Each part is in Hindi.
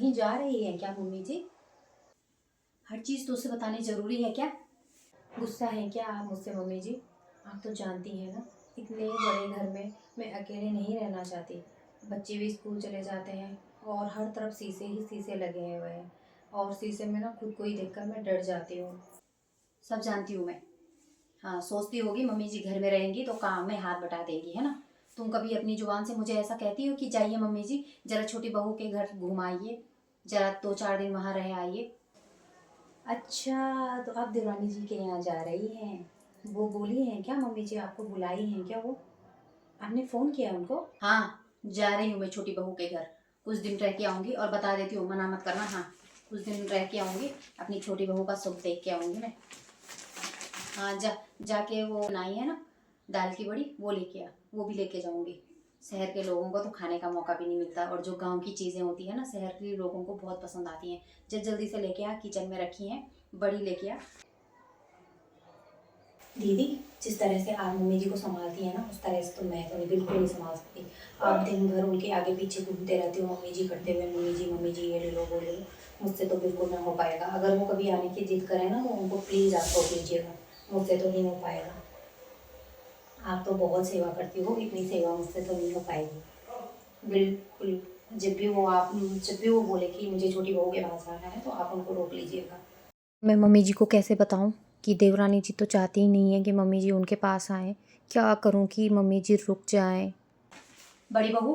कहीं जा रही है क्या मम्मी जी? हर चीज़ तो उसे बतानी ज़रूरी है क्या? गुस्सा है क्या आप मुझसे मम्मी जी? आप तो जानती हैं ना, इतने बड़े घर में मैं अकेले नहीं रहना चाहती। बच्चे भी स्कूल चले जाते हैं और हर तरफ शीशे ही शीशे लगे हुए हैं और शीशे में ना खुद को ही देखकर मैं डर जाती हूँ। सब जानती हूँ मैं। हाँ, सोचती होगी मम्मी जी घर में रहेंगी तो काम में हाथ बटा देंगी, है ना? तुम कभी अपनी जुबान से मुझे ऐसा कहती हो कि जाइए मम्मी जी ज़रा छोटी बहू के घर घुमाइए, ज़रा 2-4 दिन वहाँ रह आइए। अच्छा, तो आप देवरानी जी के यहाँ जा रही हैं? वो बोली हैं क्या मम्मी जी, आपको बुलाई हैं क्या वो? आपने फ़ोन किया उनको? हाँ, जा रही हूँ मैं छोटी बहू के घर। कुछ दिन रह के आऊँगी और बता देती हूँ, मना मत करना। हाँ, कुछ दिन रह के आऊँगी, अपनी छोटी बहू का सुख देख के आऊँगी मैं। हाँ, जाके वो बनाई है ना दाल की बड़ी, वो लेके आ, वो भी लेके जाऊँगी। शहर के लोगों को तो खाने का मौका भी नहीं मिलता और जो गांव की चीज़ें होती है ना शहर के लोगों को बहुत पसंद आती हैं। जल्दी से लेके आ, किचन में रखी हैं, बड़ी लेके आ। दीदी, जिस तरह से आप मम्मी जी को संभालती हैं ना उस तरह से तो मैं तो बिल्कुल नहीं संभाल सकती। आप दिन भर उनके आगे पीछे घूमते रहती हो मम्मी जी करते हुए, मम्मी जी ये ले लो वो ले लो। मुझसे तो बिल्कुल ना हो पाएगा। अगर वो कभी आने की जिद करें ना तो उनको प्लीज़ आप रोक लीजिएगा, मुझसे तो नहीं हो पाएगा। आप तो बहुत सेवा करती हो, इतनी सेवा मुझसे तो नहीं हो पाएगी बिल्कुल। जब भी वो बोले कि मुझे छोटी बहू के पास आना है तो आप उनको रोक लीजिएगा। मैं मम्मी जी को कैसे बताऊं कि देवरानी जी तो चाहती ही नहीं है कि मम्मी जी उनके पास आए। क्या करूं कि मम्मी जी रुक जाएं? बड़ी बहू,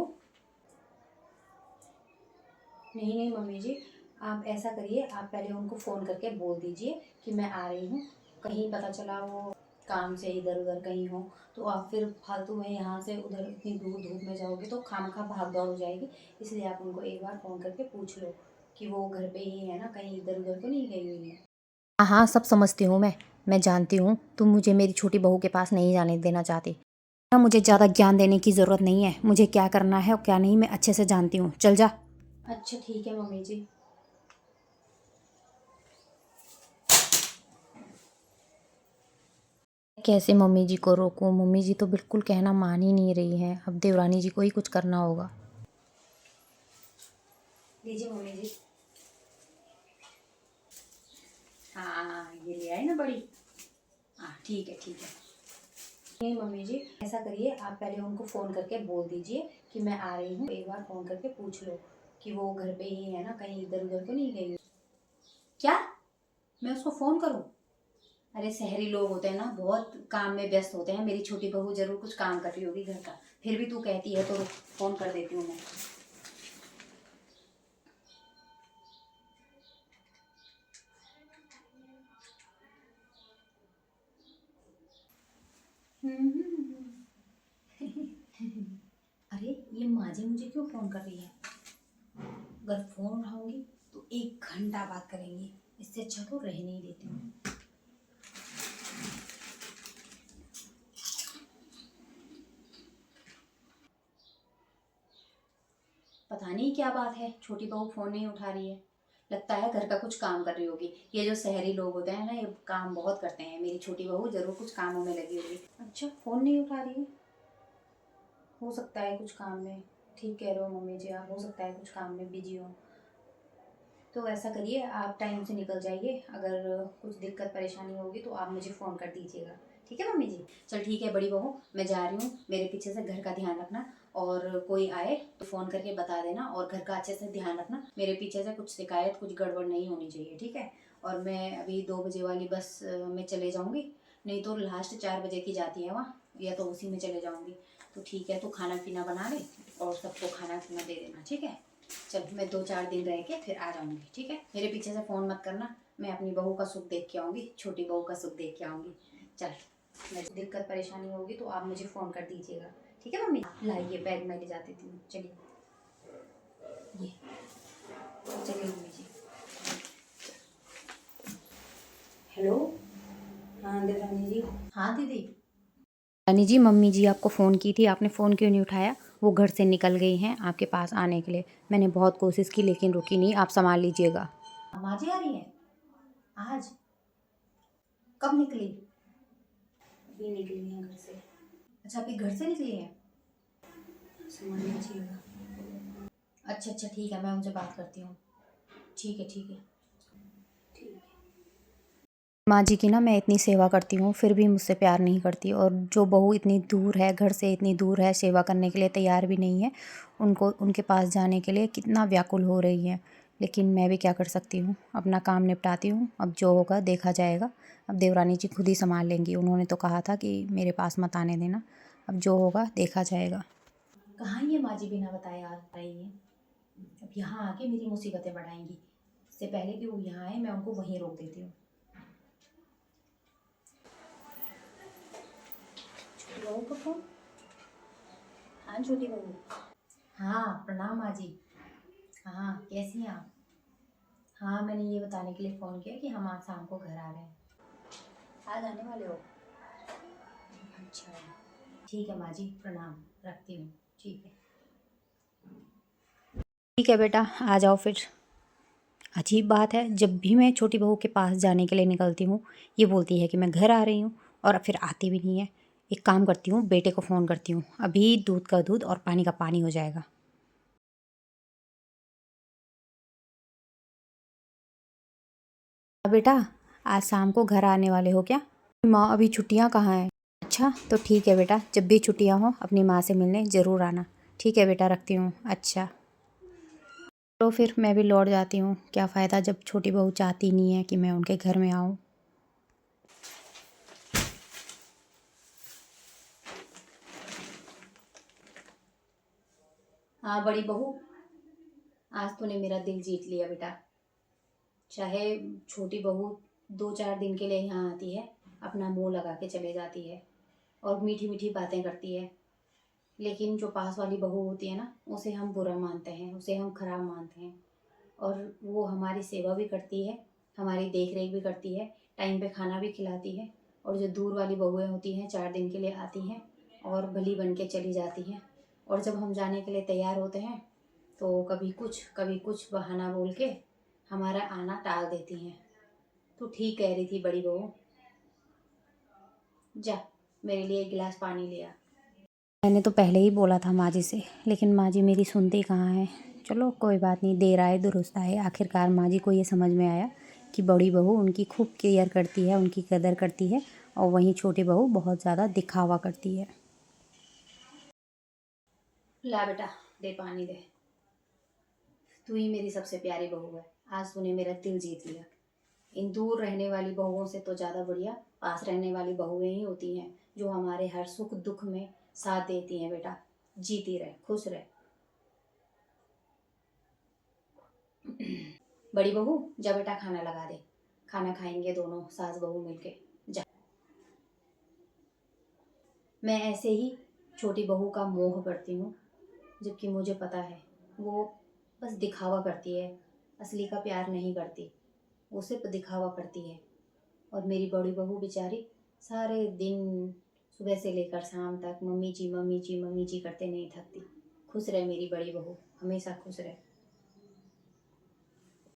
नहीं नहीं मम्मी जी, आप ऐसा करिए, आप पहले उनको फ़ोन करके बोल दीजिए कि मैं आ रही हूँ। कहीं पता चला वो काम से इधर उधर कहीं हो तो आप फिर फालतू में यहाँ से उधर इतनी दूर धूप में जाओगे तो खामखा भाग दौड़ हो जाएगी। इसलिए आप उनको एक बार फ़ोन करके पूछ लो कि वो घर पे ही है ना, कहीं इधर उधर तो नहीं गई हुई है। हाँ हाँ, सब समझती हूँ मैं जानती हूँ तुम मुझे मेरी छोटी बहू के पास नहीं जाने देना चाहती ना। मुझे ज़्यादा ज्ञान देने की ज़रूरत नहीं है, मुझे क्या करना है और क्या नहीं मैं अच्छे से जानती हूँ। चल जा। अच्छा ठीक है मम्मी जी। कैसे मम्मी जी को रोकूं? मम्मी जी तो बिल्कुल कहना मान ही नहीं रही हैं। अब देवरानी जी को ही कुछ करना होगा। लीजिए मम्मी जी। हाँ, ये ले आई ना बड़ी। हाँ ठीक है ठीक है। नहीं मम्मी जी, ऐसा करिए, आप पहले उनको फ़ोन करके बोल दीजिए कि मैं आ रही हूँ। एक बार फ़ोन करके पूछ लो कि वो घर पे ही है ना, कहीं इधर उधर तो नहीं गई। क्या? मैं उसको फ़ोन करूँ? अरे शहरी लोग होते हैं ना, बहुत काम में व्यस्त होते हैं। मेरी छोटी बहू जरूर कुछ काम कर रही होगी घर का, फिर भी तू कहती है तो फ़ोन कर देती हूँ मैं। अरे ये माँ जी मुझे क्यों फ़ोन कर रही है? अगर फ़ोन उठाऊंगी तो 1 घंटा बात करेंगी, इससे अच्छा तो रह नहीं देती हूँ। पता नहीं क्या बात है, छोटी बहू फ़ोन नहीं उठा रही है। लगता है घर का कुछ काम कर रही होगी। ये जो शहरी लोग होते हैं ना, ये काम बहुत करते हैं। मेरी छोटी बहू जरूर कुछ कामों में लगी होगी। अच्छा, फ़ोन नहीं उठा रही है, हो सकता है कुछ काम में। ठीक कह रहे हो मम्मी जी आप, हो सकता है कुछ काम में बिजी हो। तो ऐसा करिए, आप टाइम से निकल जाइए। अगर कुछ दिक्कत परेशानी होगी तो आप मुझे फ़ोन कर दीजिएगा। ठीक है मम्मी जी? चल ठीक है बड़ी बहू, मैं जा रही हूँ। मेरे पीछे से घर का ध्यान रखना और कोई आए तो फ़ोन करके बता देना और घर का अच्छे से ध्यान रखना। मेरे पीछे से कुछ शिकायत, कुछ गड़बड़ नहीं होनी चाहिए, ठीक है? और मैं अभी 2 बजे वाली बस में चले जाऊँगी, नहीं तो लास्ट 4 बजे की जाती है वहाँ, या तो उसी में चले जाऊँगी। तो ठीक है, तो खाना पीना बना ले और सबको खाना पीना दे देना, ठीक है? चल मैं 2-4 दिन रह के फिर आ जाऊँगी, ठीक है? मेरे पीछे से फ़ोन मत करना, मैं अपनी बहू का सुख देख के आऊँगी, छोटी बहू का सुख देख के आऊँगी। चल, मैं दिक्कत परेशानी होगी तो आप मुझे फ़ोन कर दीजिएगा, ठीक है मम्मी? लाइए बैग मैं ले जाती थी, चलिए। ये चलिए मम्मी जी। हेलो, हाँ देवरानी जी। हाँ दीदी। रानी जी, मम्मी जी आपको फ़ोन की थी, आपने फ़ोन क्यों नहीं उठाया? वो घर से निकल गई हैं आपके पास आने के लिए। मैंने बहुत कोशिश की लेकिन रुकी नहीं, आप संभाल लीजिएगा। माँ जी आ रही हैं आज? कब निकली? अभी निकली हैं घर से। अच्छा, अभी घर से निकली हैं? संभाल लीजिएगा। अच्छा अच्छा ठीक है, मैं उनसे बात करती हूँ। ठीक है ठीक है। माँ जी की ना मैं इतनी सेवा करती हूँ फिर भी मुझसे प्यार नहीं करती, और जो बहू इतनी दूर है, घर से इतनी दूर है, सेवा करने के लिए तैयार भी नहीं है, उनको उनके पास जाने के लिए कितना व्याकुल हो रही है। लेकिन मैं भी क्या कर सकती हूँ, अपना काम निपटाती हूँ, अब जो होगा देखा जाएगा। अब देवरानी जी खुद ही संभाल लेंगी, उन्होंने तो कहा था कि मेरे पास मत आने देना, अब जो होगा देखा जाएगा। कहाँ ये माँ जी बिना बताए आ रही हैं, अब यहाँ आके मेरी मुसीबतें बढ़ाएंगी। इससे पहले कि वो यहाँ आए मैं उनको वहीं रोक देती हूँ। छोटी बहू का फोन। हाँ छोटी बहू। हाँ प्रणाम माँ जी। हाँ कैसी हैं आप? हाँ मैंने ये बताने के लिए फ़ोन किया कि हम आज शाम को घर आ रहे हैं। आज आने वाले हो? अच्छा ठीक है माँ जी, प्रणाम, रखती हूँ। ठीक है। ठीक है बेटा, आ जाओ फिर। अजीब बात है, जब भी मैं छोटी बहू के पास जाने के लिए निकलती हूँ ये बोलती है कि मैं घर आ रही हूँ, और फिर आती भी नहीं है। एक काम करती हूँ, बेटे को फ़ोन करती हूँ, अभी दूध का दूध और पानी का पानी हो जाएगा। बेटा, आज शाम को घर आने वाले हो क्या? माँ अभी छुट्टियाँ कहाँ हैं? अच्छा तो ठीक है बेटा, जब भी छुट्टियाँ हों अपनी माँ से मिलने ज़रूर आना। ठीक है बेटा, रखती हूँ। अच्छा तो फिर मैं भी लौट जाती हूँ, क्या फ़ायदा जब छोटी बहू चाहती नहीं है कि मैं उनके घर में आऊँ। हाँ बड़ी बहू, आज तूने मेरा दिल जीत लिया बेटा। चाहे छोटी बहू 2-4 दिन के लिए यहाँ आती है, अपना मुंह लगा के चले जाती है और मीठी मीठी बातें करती है, लेकिन जो पास वाली बहू होती है ना, उसे हम बुरा मानते हैं, उसे हम खराब मानते हैं। और वो हमारी सेवा भी करती है, हमारी देख रेख भी करती है, टाइम पे खाना भी खिलाती है। और जो दूर वाली बहुएं होती हैं 4 दिन के लिए आती हैं और भली बन के चली जाती हैं, और जब हम जाने के लिए तैयार होते हैं तो कभी कुछ बहाना बोल के हमारा आना टाल देती हैं। तो ठीक कह रही थी बड़ी बहू, जा मेरे लिए एक गिलास पानी ले आ। मैंने तो पहले ही बोला था माँ जी से, लेकिन माँ जी मेरी सुनती कहाँ है। चलो कोई बात नहीं, देर आए दुरुस्त आए। आखिरकार माँ जी को ये समझ में आया कि बड़ी बहू उनकी खूब केयर करती है, उनकी कदर करती है, और वहीं छोटी बहू बहुत ज़्यादा दिखावा करती है। ला बेटा, दे पानी दे। तू ही मेरी सबसे प्यारी बहू है, आज तूने मेरा दिल जीत लिया। इन दूर रहने वाली बहुओं से तो ज़्यादा बढ़िया पास रहने वाली बहुएं ही होती हैं, जो हमारे हर सुख दुख में साथ देती हैं। बेटा जीती रहे, खुश रहे। बड़ी बहू जा बेटा खाना लगा दे, खाना खाएंगे दोनों सास बहू मिलके। जा। मैं ऐसे ही छोटी बहू का मोह करती हूँ, जबकि मुझे पता है वो बस दिखावा करती है, असली का प्यार नहीं करती, वो सिर्फ दिखावा करती है। और मेरी बड़ी बहू बेचारी सारे दिन सुबह से लेकर शाम तक मम्मी जी मम्मी जी मम्मी जी करते नहीं थकती। खुश रहे मेरी बड़ी बहू, हमेशा खुश रहे।